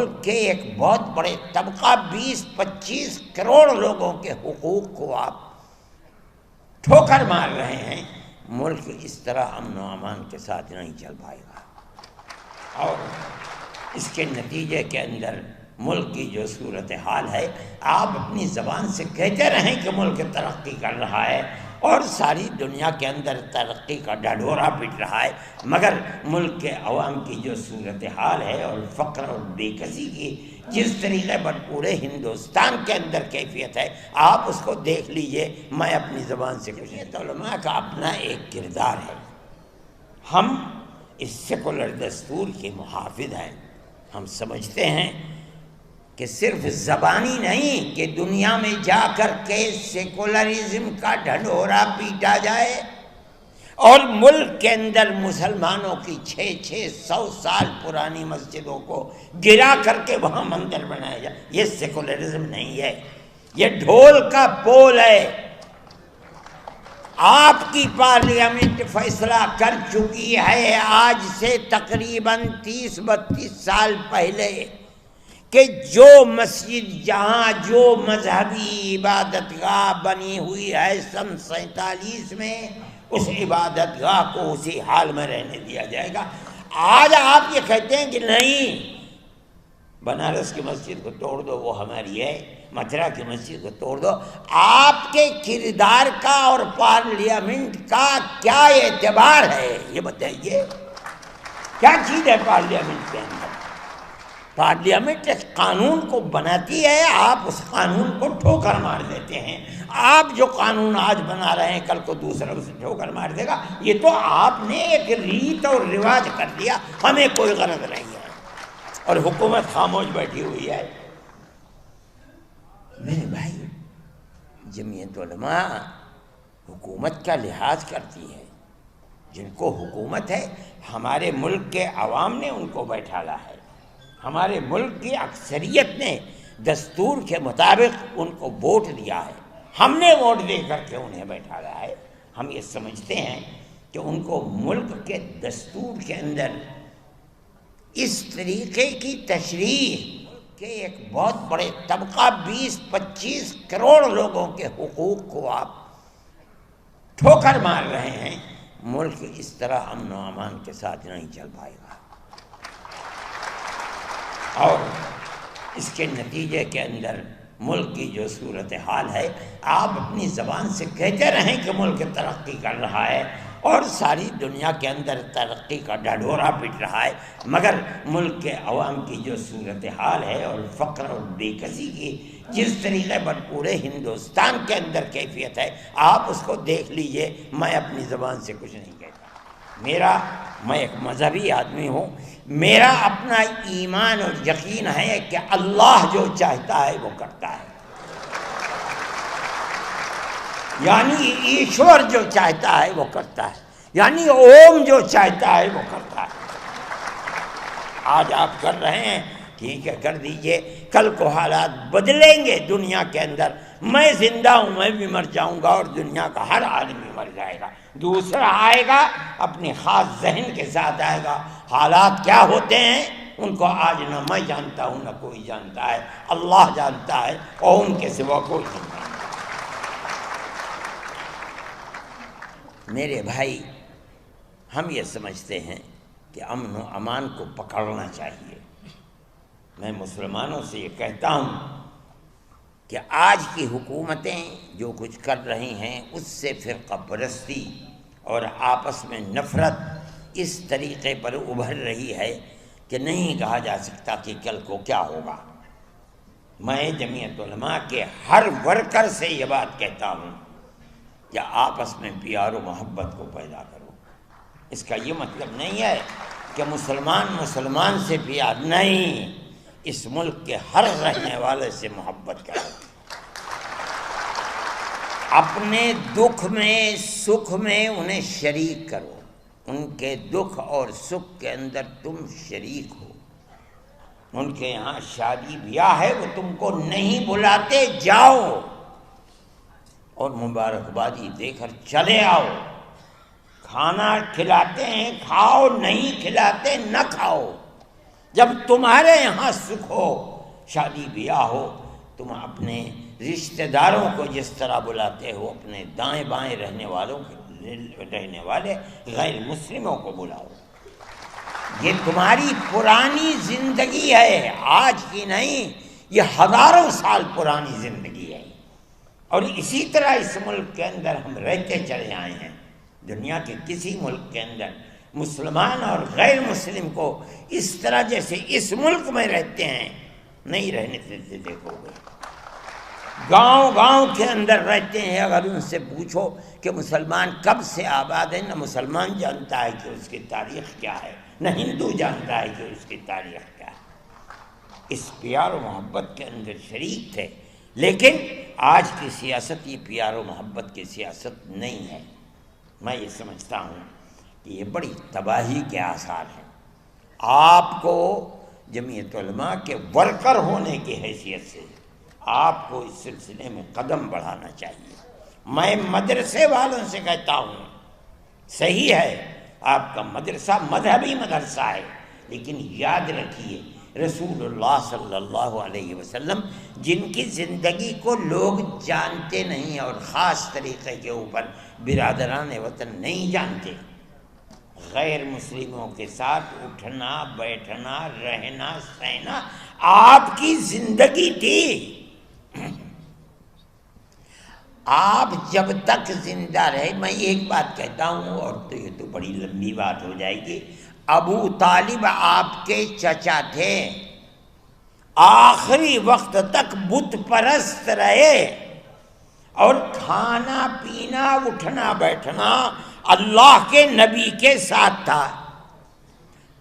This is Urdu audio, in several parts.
ملک کے ایک بہت بڑے طبقہ 20-25 کروڑ لوگوں کے حقوق کو آپ ٹھوکر مار رہے ہیں، ملک اس طرح امن و امان کے ساتھ نہیں چل پائے گا۔ اور اس کے نتیجے کے اندر ملک کی جو صورتحال ہے، آپ اپنی زبان سے کہتے رہیں کہ ملک ترقی کر رہا ہے اور ساری دنیا کے اندر ترقی کا ڈھڈورا پٹ رہا ہے، مگر ملک کے عوام کی جو صورتحال ہے اور فقر اور بے کسی کی جس طریقے پر پورے ہندوستان کے اندر کیفیت ہے، آپ اس کو دیکھ لیجئے۔ میں اپنی زبان سے کچھ نہیں، علماء کا اپنا ایک کردار ہے۔ ہم اس سیکولر دستور کے محافظ ہیں۔ ہم سمجھتے ہیں کہ صرف زبانی نہیں کہ دنیا میں جا کر کے سیکولرزم کا ڈھنڈورا پیٹا جائے اور ملک کے اندر مسلمانوں کی 600 سال پرانی مسجدوں کو گرا کر کے وہاں مندر بنایا جائے، یہ سیکولرزم نہیں ہے، یہ ڈھول کا پول ہے۔ آپ کی پارلیمنٹ فیصلہ کر چکی ہے آج سے تقریباً 30-32 سال پہلے کہ جو مسجد جہاں جو مذہبی عبادت گاہ بنی ہوئی ہے سن 47 میں، اس عبادت گاہ کو اسی حال میں رہنے دیا جائے گا۔ آج آپ یہ کہتے ہیں کہ نہیں، بنارس کی مسجد کو توڑ دو، وہ ہماری ہے، متھرا کی مسجد کو توڑ دو۔ آپ کے کردار کا اور پارلیمنٹ کا کیا اعتبار ہے یہ بتائیے؟ کیا چیز ہے پارلیمنٹ کے اندر؟ پارلیمنٹ ایک قانون کو بناتی ہے، آپ اس قانون کو ٹھوکر مار دیتے ہیں۔ آپ جو قانون آج بنا رہے ہیں کل کو دوسرا اسے ٹھوکر مار دے گا۔ یہ تو آپ نے ایک ریت اور رواج کر دیا، ہمیں کوئی غرض نہیں ہے اور حکومت خاموش بیٹھی ہوئی ہے۔ میرے بھائی، جمعیت علماء حکومت کا لحاظ کرتی ہے، جن کو حکومت ہے ہمارے ملک کے عوام نے ان کو بیٹھالا ہے، ہمارے ملک کی اکثریت نے دستور کے مطابق ان کو ووٹ دیا ہے، ہم نے ووٹ دے کر کے انہیں بیٹھالا ہے۔ ہم یہ سمجھتے ہیں کہ ان کو ملک کے دستور کے اندر اس طریقے کی تشریح کہ ایک بہت بڑے طبقہ 20-25 کروڑ لوگوں کے حقوق کو آپ ٹھوکر مار رہے ہیں، ملک اس طرح امن و امان کے ساتھ نہیں چل پائے گا۔ اور اس کے نتیجے کے اندر ملک کی جو صورتحال ہے، آپ اپنی زبان سے کہتے رہیں کہ ملک ترقی کر رہا ہے اور ساری دنیا کے اندر ترقی کا ڈھڈورا پٹ رہا ہے، مگر ملک کے عوام کی جو صورتحال ہے اور فقر اور بے کسی کی جس طریقے پر پورے ہندوستان کے اندر کیفیت ہے، آپ اس کو دیکھ لیجئے۔ میں اپنی زبان سے کچھ نہیں کہتا۔ میں ایک مذہبی آدمی ہوں، میرا اپنا ایمان اور یقین ہے کہ اللہ جو چاہتا ہے وہ کرتا ہے، یعنی ایشور جو چاہتا ہے وہ کرتا ہے، یعنی اوم جو چاہتا ہے وہ کرتا ہے۔ آج آپ کر رہے ہیں، ٹھیک ہے، کر دیجئے، کل کو حالات بدلیں گے دنیا کے اندر، میں زندہ ہوں، میں بھی مر جاؤں گا اور دنیا کا ہر آدمی مر جائے گا، دوسرا آئے گا اپنی خاص ذہن کے ساتھ آئے گا۔ حالات کیا ہوتے ہیں ان کو آج نہ میں جانتا ہوں نہ کوئی جانتا ہے، اللہ جانتا ہے اور ان کے سوا کوئی نہیں جانتا۔ میرے بھائی، ہم یہ سمجھتے ہیں کہ امن و امان کو پکڑنا چاہیے۔ میں مسلمانوں سے یہ کہتا ہوں کہ آج کی حکومتیں جو کچھ کر رہی ہیں اس سے فرقہ پرستی اور آپس میں نفرت اس طریقے پر ابھر رہی ہے کہ نہیں کہا جا سکتا کہ کل کو کیا ہوگا۔ میں جمعیت علماء کے ہر ورکر سے یہ بات کہتا ہوں کہ آپس میں پیار و محبت کو پیدا کرو۔ اس کا یہ مطلب نہیں ہے کہ مسلمان سے پیار نہیں، اس ملک کے ہر رہنے والے سے محبت کرو، اپنے دکھ میں سکھ میں انہیں شریک کرو، ان کے دکھ اور سکھ کے اندر تم شریک ہو۔ ان کے یہاں شادی بیاہ ہے، وہ تم کو نہیں بلاتے، جاؤ اور مبارکبادی دے کر چلے آؤ۔ کھانا کھلاتے ہیں، کھاؤ، نہیں کھلاتے نہ کھاؤ، جب تمہارے یہاں سکھ ہو، شادی بیاہ ہو، تم اپنے رشتہ داروں کو جس طرح بلاتے ہو، اپنے دائیں بائیں رہنے والے غیر مسلموں کو بلاؤ۔ یہ تمہاری پرانی زندگی ہے، آج کی نہیں، یہ ہزاروں سال پرانی زندگی ہے، اور اسی طرح اس ملک کے اندر ہم رہتے چلے آئے ہیں۔ دنیا کے کسی ملک کے اندر مسلمان اور غیر مسلم کو اس طرح جیسے اس ملک میں رہتے ہیں نہیں رہنے دیتے۔ دیکھو گے گاؤں گاؤں کے اندر رہتے ہیں، اگر ان سے پوچھو کہ مسلمان کب سے آباد ہے، نہ مسلمان جانتا ہے کہ اس کی تاریخ کیا ہے، نہ ہندو جانتا ہے کہ اس کی تاریخ کیا ہے۔ اس پیار و محبت کے اندر شریک تھے، لیکن آج کی سیاست یہ پیار و محبت کی سیاست نہیں ہے۔ میں یہ سمجھتا ہوں کہ یہ بڑی تباہی کے آثار ہیں۔ آپ کو جمعیت علماء کے ورکر ہونے کی حیثیت سے آپ کو اس سلسلے میں قدم بڑھانا چاہیے۔ میں مدرسے والوں سے کہتا ہوں، صحیح ہے آپ کا مدرسہ مذہبی مدرسہ ہے، لیکن یاد رکھیے رسول اللہ صلی اللہ علیہ وسلم جن کی زندگی کو لوگ جانتے نہیں اور خاص طریقے کے اوپر برادران وطن نہیں جانتے، غیر مسلموں کے ساتھ اٹھنا بیٹھنا رہنا سہنا آپ کی زندگی تھی۔ آپ جب تک زندہ رہے، میں ایک بات کہتا ہوں اور تو یہ تو بڑی لمبی بات ہو جائے گی، ابو طالب آپ کے چچا تھے، آخری وقت تک بت پرست رہے، اور کھانا پینا اٹھنا بیٹھنا اللہ کے نبی کے ساتھ تھا۔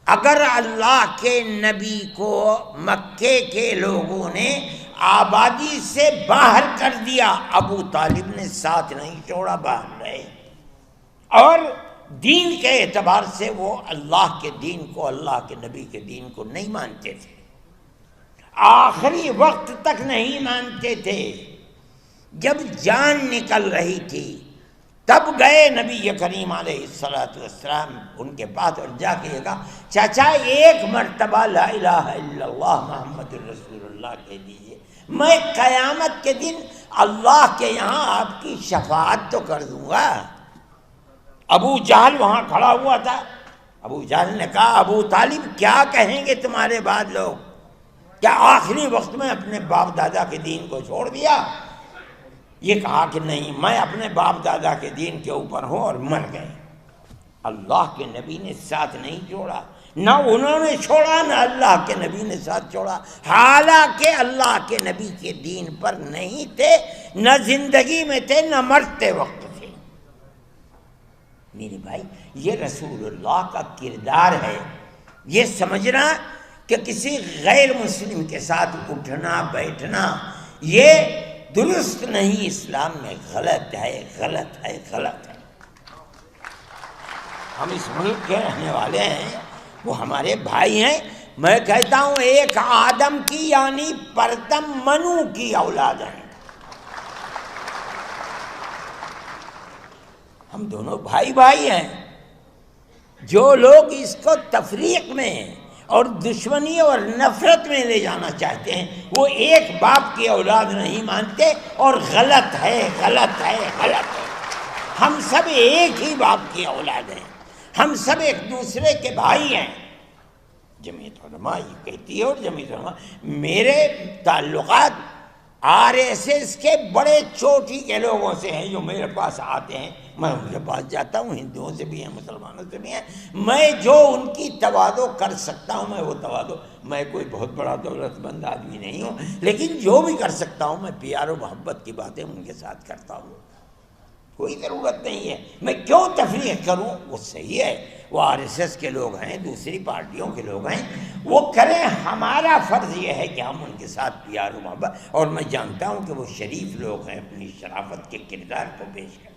اگر اللہ کے نبی کو مکے کے لوگوں نے آبادی سے باہر کر دیا، ابو طالب نے ساتھ نہیں چھوڑا، باہر رہے، اور دین کے اعتبار سے وہ اللہ کے دین کو، اللہ کے نبی کے دین کو نہیں مانتے تھے، آخری وقت تک نہیں مانتے تھے۔ جب جان نکل رہی تھی تب گئے نبی کریم علیہ السلام ان کے پاس اور جا کے کہا چچا ایک مرتبہ لا الہ الا اللہ محمد الرسول اللہ کہہ دیجیے، میں قیامت کے دن اللہ کے یہاں آپ کی شفاعت تو کر دوں گا۔ ابو جہل وہاں کھڑا ہوا تھا، ابو جہل نے کہا ابو طالب کیا کہیں گے تمہارے بعد لوگ، کیا آخری وقت میں اپنے باپ دادا کے دین کو چھوڑ دیا؟ یہ کہا کہ نہیں، میں اپنے باپ دادا کے دین کے اوپر ہوں، اور مر گئے۔ اللہ کے نبی نے ساتھ نہیں چھوڑا، نہ انہوں نے چھوڑا نہ اللہ کے نبی نے ساتھ چھوڑا، حالانکہ اللہ کے نبی کے دین پر نہیں تھے، نہ زندگی میں تھے نہ مرتے وقت تھے۔ میرے بھائی یہ رسول اللہ کا کردار ہے۔ یہ سمجھنا کہ کسی غیر مسلم کے ساتھ اٹھنا بیٹھنا یہ درست نہیں، اسلام میں غلط ہے، غلط ہے، غلط ہے۔ ہم اس ملک کے رہنے والے ہیں، وہ ہمارے بھائی ہیں۔ میں کہتا ہوں ایک آدم کی یعنی پرتم منو کی اولاد ہیں، ہم دونوں بھائی بھائی ہیں۔ جو لوگ اس کو تفریق میں اور دشمنی اور نفرت میں لے جانا چاہتے ہیں وہ ایک باپ کی اولاد نہیں مانتے، اور غلط ہے، غلط ہے، غلط ہے۔ ہم سب ایک ہی باپ کی اولاد ہیں، ہم سب ایک دوسرے کے بھائی ہیں۔ جمعیت علماء یہ کہتی ہے، اور جمعیت علماء میرے تعلقات RSS کے بڑے چوٹی کے لوگوں سے ہیں جو میرے پاس آتے ہیں، میں ان کے پاس جاتا ہوں، ہندوؤں سے بھی ہیں مسلمانوں سے بھی ہیں، میں جو ان کی تواضع کر سکتا ہوں میں وہ تواضع، میں کوئی بہت بڑا دولت مند آدمی نہیں ہوں، لیکن جو بھی کر سکتا ہوں میں پیار و محبت کی باتیں ان کے ساتھ کرتا ہوں، کوئی ضرورت نہیں ہے میں کیوں تفریق کروں۔ وہ صحیح ہے، وہ RSS کے لوگ ہیں، دوسری پارٹیوں کے لوگ ہیں، وہ کریں، ہمارا فرض یہ ہے کہ ہم ان کے ساتھ پیار و محبت، اور میں جانتا ہوں کہ وہ شریف لوگ ہیں، اپنی شرافت کے کردار کو پیش کریں۔